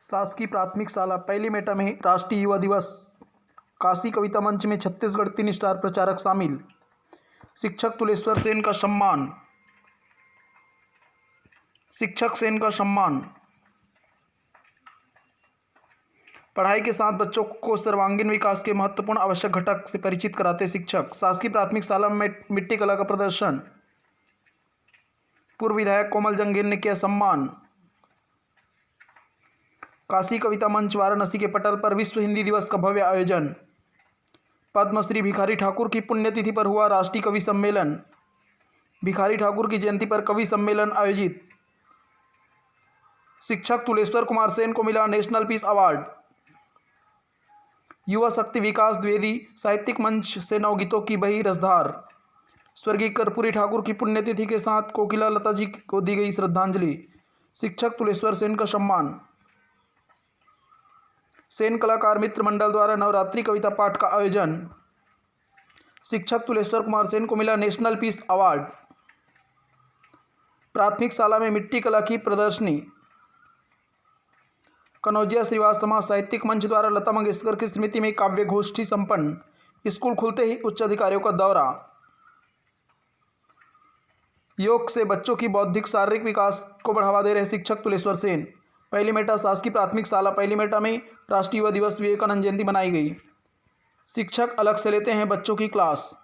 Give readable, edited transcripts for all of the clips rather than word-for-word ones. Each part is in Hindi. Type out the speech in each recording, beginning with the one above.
शासकीय प्राथमिक शाला पहली मेटा में राष्ट्रीय युवा दिवस। काशी कविता मंच में छत्तीसगढ़ 3 स्टार प्रचारक शामिल। शिक्षक तुलेश्वर सेन का सम्मान। शिक्षक सेन का सम्मान। पढ़ाई के साथ बच्चों को सर्वांगीण विकास के महत्वपूर्ण आवश्यक घटक से परिचित कराते शिक्षक। शासकीय प्राथमिक शाला में मिट्टी कला का प्रदर्शन। पूर्व विधायक कोमल जंगेल ने किया सम्मान। काशी कविता मंच वाराणसी के पटल पर विश्व हिंदी दिवस का भव्य आयोजन। पद्मश्री भिखारी ठाकुर की पुण्यतिथि पर हुआ राष्ट्रीय कवि सम्मेलन। भिखारी ठाकुर की जयंती पर कवि सम्मेलन आयोजित। शिक्षक तुलेश्वर कुमार सेन को मिला नेशनल पीस अवार्ड। युवा शक्ति विकास द्विवेदी साहित्यिक मंच से नवगीतों की बही रसधार। स्वर्गीय कर्पूरी ठाकुर की पुण्यतिथि के साथ कोकिला लता जी को दी गई श्रद्धांजलि। शिक्षक तुलेश्वर सेन का सम्मान। सेन कलाकार मित्र मंडल द्वारा नवरात्रि कविता पाठ का आयोजन। शिक्षक तुलेश्वर कुमार सेन को मिला नेशनल पीस अवार्ड। प्राथमिक शाला में मिट्टी कला की प्रदर्शनी। कनौजिया श्रीवास समाज साहित्यिक मंच द्वारा लता मंगेशकर की स्मृति में काव्य गोष्ठी संपन्न। स्कूल खुलते ही उच्च अधिकारियों का दौरा। योग से बच्चों की बौद्धिक शारीरिक विकास को बढ़ावा दे रहे शिक्षक तुलेश्वर सेन। पहली मेटा शासकीय प्राथमिक शाला पहली मेटा में राष्ट्रीय युवा दिवस विवेकानंद जयंती मनाई गई। शिक्षक अलग से लेते हैं बच्चों की क्लास।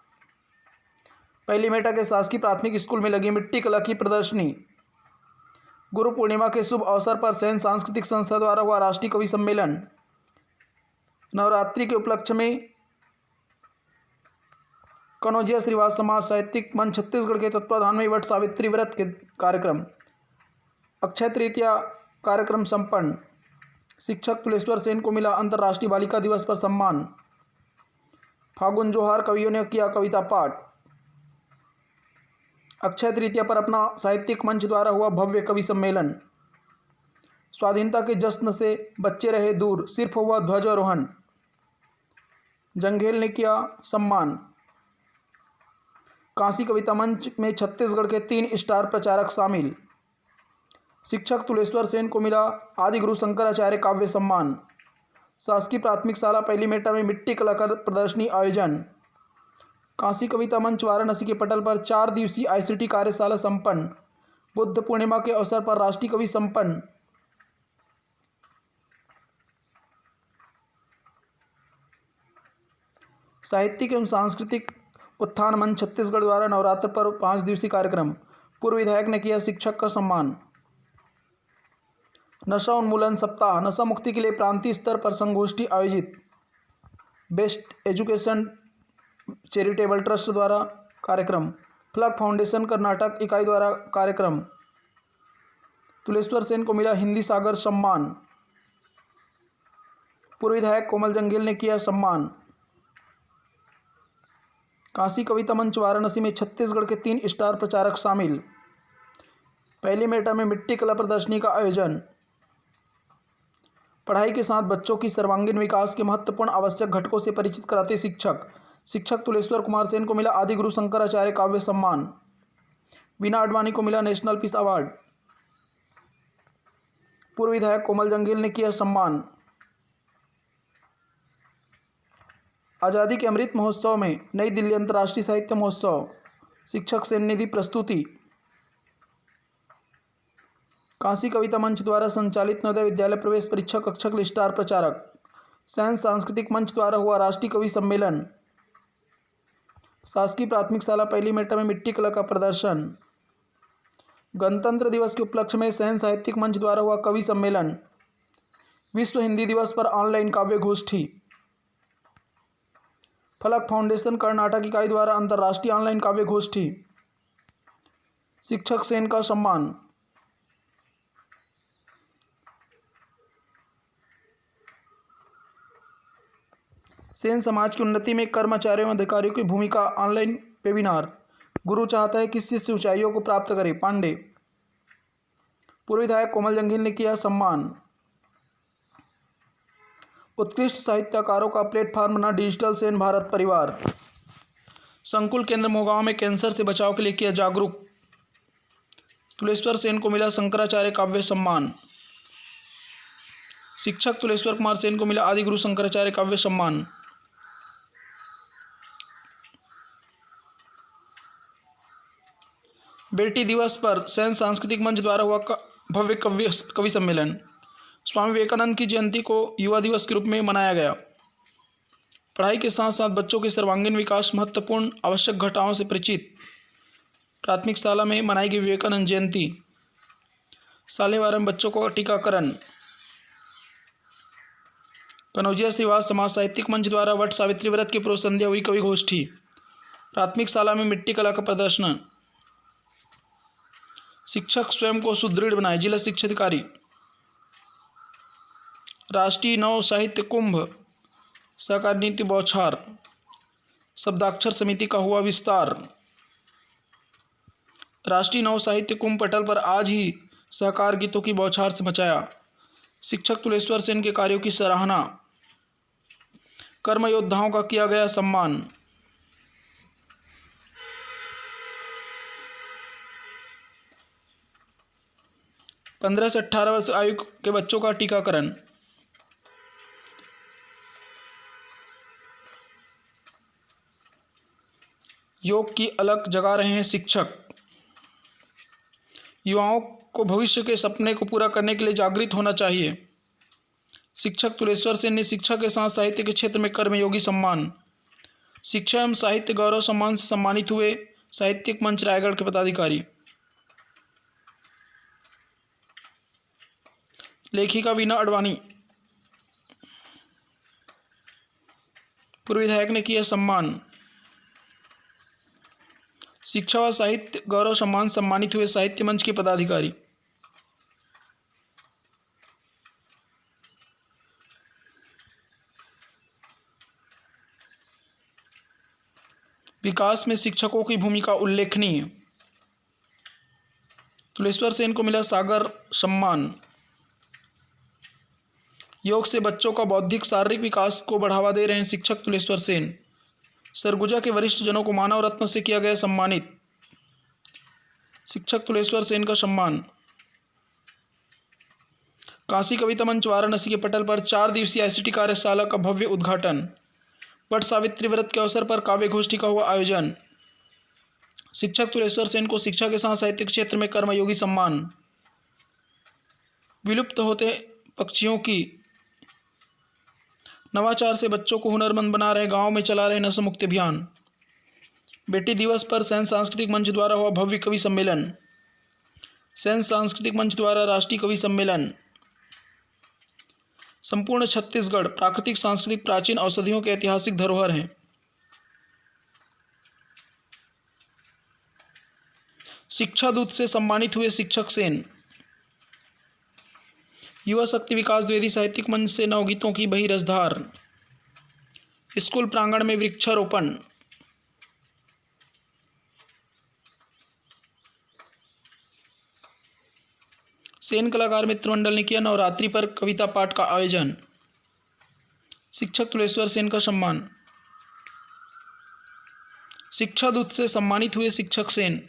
पहली मेटा के शासकीय प्राथमिक स्कूल में लगी मिट्टी कला की प्रदर्शनी। गुरु पूर्णिमा के शुभ अवसर पर सैन सांस्कृतिक संस्था द्वारा हुआ राष्ट्रीय कवि सम्मेलन। नवरात्रि के उपलक्ष्य में कनौजिया श्रीवास समाज साहित्यिक मंच छत्तीसगढ़ के तत्वाधान में वट सावित्री व्रत के कार्यक्रम। अक्षय तृतीया कार्यक्रम संपन्न। शिक्षक तुलेश्वर सेन को मिला अंतर्राष्ट्रीय बालिका दिवस पर सम्मान। फागुन जोहार कवियों ने किया कविता पाठ। अक्षय तृतीया पर अपना साहित्यिक मंच द्वारा हुआ भव्य कवि सम्मेलन। स्वाधीनता के जश्न से बच्चे रहे दूर, सिर्फ हुआ ध्वजारोहण। जंघेल ने किया सम्मान। काशी कविता मंच में छत्तीसगढ़ के 3 स्टार प्रचारक शामिल। शिक्षक तुलेश्वर सेन को मिला आदि गुरु शंकराचार्य काव्य सम्मान। शासकीय प्राथमिक शाला पहली मेटा में मिट्टी कला का प्रदर्शनी आयोजन। काशी कविता मंच वाराणसी के पटल पर 4 दिवसीय ICT कार्यशाला संपन्न। बुद्ध पूर्णिमा के अवसर पर राष्ट्रीय कवि संपन्न। साहित्यिक एवं सांस्कृतिक उत्थान मंच छत्तीसगढ़ द्वारा नवरात्र पर 5 दिवसीय कार्यक्रम। पूर्व विधायक ने किया शिक्षक का सम्मान। नशा उन्मूलन सप्ताह। नशा मुक्ति के लिए प्रांतीय स्तर पर संगोष्ठी आयोजित। बेस्ट एजुकेशन चैरिटेबल ट्रस्ट द्वारा कार्यक्रम। फ्लग फाउंडेशन कर्नाटक इकाई द्वारा कार्यक्रम। तुलेश्वर सेन को मिला हिंदी सागर सम्मान। पूर्व विधायक कोमल जंगेल ने किया सम्मान। काशी कविता मंच वाराणसी में छत्तीसगढ़ के 3 स्टार प्रचारक शामिल। पहली मेटा में मिट्टी कला प्रदर्शनी का आयोजन। पढ़ाई के साथ बच्चों की सर्वांगीण विकास के महत्वपूर्ण आवश्यक घटकों से परिचित कराते शिक्षक। शिक्षक तुलेश्वर कुमार सेन को मिला आदि गुरु शंकराचार्य काव्य सम्मान। वीना आडवाणी को मिला नेशनल पीस अवार्ड। पूर्व विधायक कोमल जंगेल ने किया सम्मान। आज़ादी के अमृत महोत्सव में नई दिल्ली अंतर्राष्ट्रीय साहित्य महोत्सव। शिक्षक सेन ने दी प्रस्तुति। काशी कविता मंच द्वारा संचालित नवोदय विद्यालय प्रवेश परीक्षा कक्षक स्टार प्रचारक। सैन सांस्कृतिक मंच द्वारा हुआ राष्ट्रीय कवि सम्मेलन। शासकीय प्राथमिक शाला पहली मेटा में मिट्टी कला का प्रदर्शन। गणतंत्र दिवस के उपलक्ष्य में सैन साहित्यिक मंच द्वारा हुआ कवि सम्मेलन। विश्व हिंदी दिवस पर ऑनलाइन काव्य गोष्ठी। फलक फाउंडेशन कर्नाटक इकाई द्वारा अंतर्राष्ट्रीय ऑनलाइन काव्य गोष्ठी। शिक्षक सेन का सम्मान। सेन समाज की उन्नति में कर्मचारियों एवं अधिकारियों की भूमिका ऑनलाइन वेबिनार। गुरु चाहता है कि शिष्य ऊंचाइयों को प्राप्त करे, पांडे। पूर्व विधायक कोमल जंगेल ने किया सम्मान। उत्कृष्ट साहित्यकारों का प्लेटफॉर्म बना डिजिटल सेन भारत परिवार। संकुल केंद्र मोगांव में कैंसर से बचाव के लिए किया जागरूक। तुलेश्वर सेन को मिला शंकराचार्य काव्य सम्मान। शिक्षक तुलेश्वर कुमार सेन को मिला आदिगुरु शंकराचार्य काव्य सम्मान। बेटी दिवस पर सैन्य सांस्कृतिक मंच द्वारा हुआ भव्य कवि सम्मेलन। स्वामी विवेकानंद की जयंती को युवा दिवस के रूप में मनाया गया। पढ़ाई के साथ साथ बच्चों के सर्वांगीण विकास महत्वपूर्ण आवश्यक घटनाओं से परिचित प्राथमिक शाला में मनाई गई विवेकानंद जयंती। सालेवार में बच्चों को टीकाकरण। कनौजिया श्रीवास समाज साहित्यिक मंच द्वारा वट सावित्री व्रत की पूर्व संध्या हुई कवि गोष्ठी। प्राथमिक शाला में मिट्टी कला का प्रदर्शन। शिक्षक स्वयं को सुदृढ़ बनाए, जिला शिक्षा अधिकारी। राष्ट्रीय नव साहित्य कुंभ सहकार नीति बौछार। शब्दाक्षर समिति का हुआ विस्तार। राष्ट्रीय नव साहित्य कुंभ पटल पर आज ही सहकार गीतों की बौछार से मचाया। शिक्षक तुलेश्वर सेन के कार्यों की सराहना। कर्म योद्धाओं का किया गया सम्मान। पंद्रह से 18 वर्ष आयु के बच्चों का टीकाकरण। योग की अलग जगा रहे हैं शिक्षक। युवाओं को भविष्य के सपने को पूरा करने के लिए जागृत होना चाहिए। शिक्षक तुलेश्वर सेन ने शिक्षा के साथ साहित्य के क्षेत्र में कर्मयोगी सम्मान। शिक्षा एवं साहित्य गौरव सम्मान से सम्मानित हुए साहित्यिक मंच रायगढ़ के पदाधिकारी। लेखिका वीना अडवाणी। पूर्व विधायक ने किया सम्मान। शिक्षा व साहित्य गौरव सम्मान सम्मानित हुए साहित्य मंच के पदाधिकारी। विकास में शिक्षकों की भूमिका उल्लेखनीय। तुलेश्वर सेन को मिला सागर सम्मान। योग से बच्चों का बौद्धिक शारीरिक विकास को बढ़ावा दे रहे हैं शिक्षक तुलेश्वर सेन। सरगुजा के वरिष्ठ जनों को मानव रत्न से किया गया सम्मानित। शिक्षक तुलेश्वर सेन का सम्मान। काशी कविता मंच वाराणसी के पटल पर 4 दिवसीय ICT कार्यशाला का भव्य उद्घाटन। वट सावित्री व्रत के अवसर पर काव्य गोष्ठी का हुआ आयोजन। शिक्षक तुलेश्वर सेन को शिक्षा के साथ साहित्य क्षेत्र में कर्मयोगी सम्मान। विलुप्त होते पक्षियों की नवाचार से बच्चों को हुनरमंद बना रहे गांव में चला रहे नशा मुक्ति अभियान। बेटी दिवस पर सैन्य सांस्कृतिक मंच द्वारा हुआ भव्य कवि सम्मेलन। सैन्य सांस्कृतिक मंच द्वारा राष्ट्रीय कवि सम्मेलन। संपूर्ण छत्तीसगढ़ प्राकृतिक सांस्कृतिक प्राचीन औषधियों के ऐतिहासिक धरोहर हैं। शिक्षा दूत से सम्मानित हुए शिक्षक सेन। युवा शक्ति विकास द्विवेदी साहित्यिक मंच से नवगीतों की बही रसधार। स्कूल प्रांगण में वृक्षारोपण। सेन कलाकार मित्र मंडल ने किया नवरात्रि पर कविता पाठ का आयोजन। शिक्षक तुलेश्वर सेन का सम्मान। शिक्षा दूत से सम्मानित हुए शिक्षक सेन।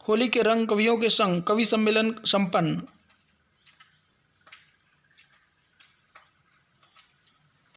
होली के रंग कवियों के संग कवि सम्मेलन संपन्न।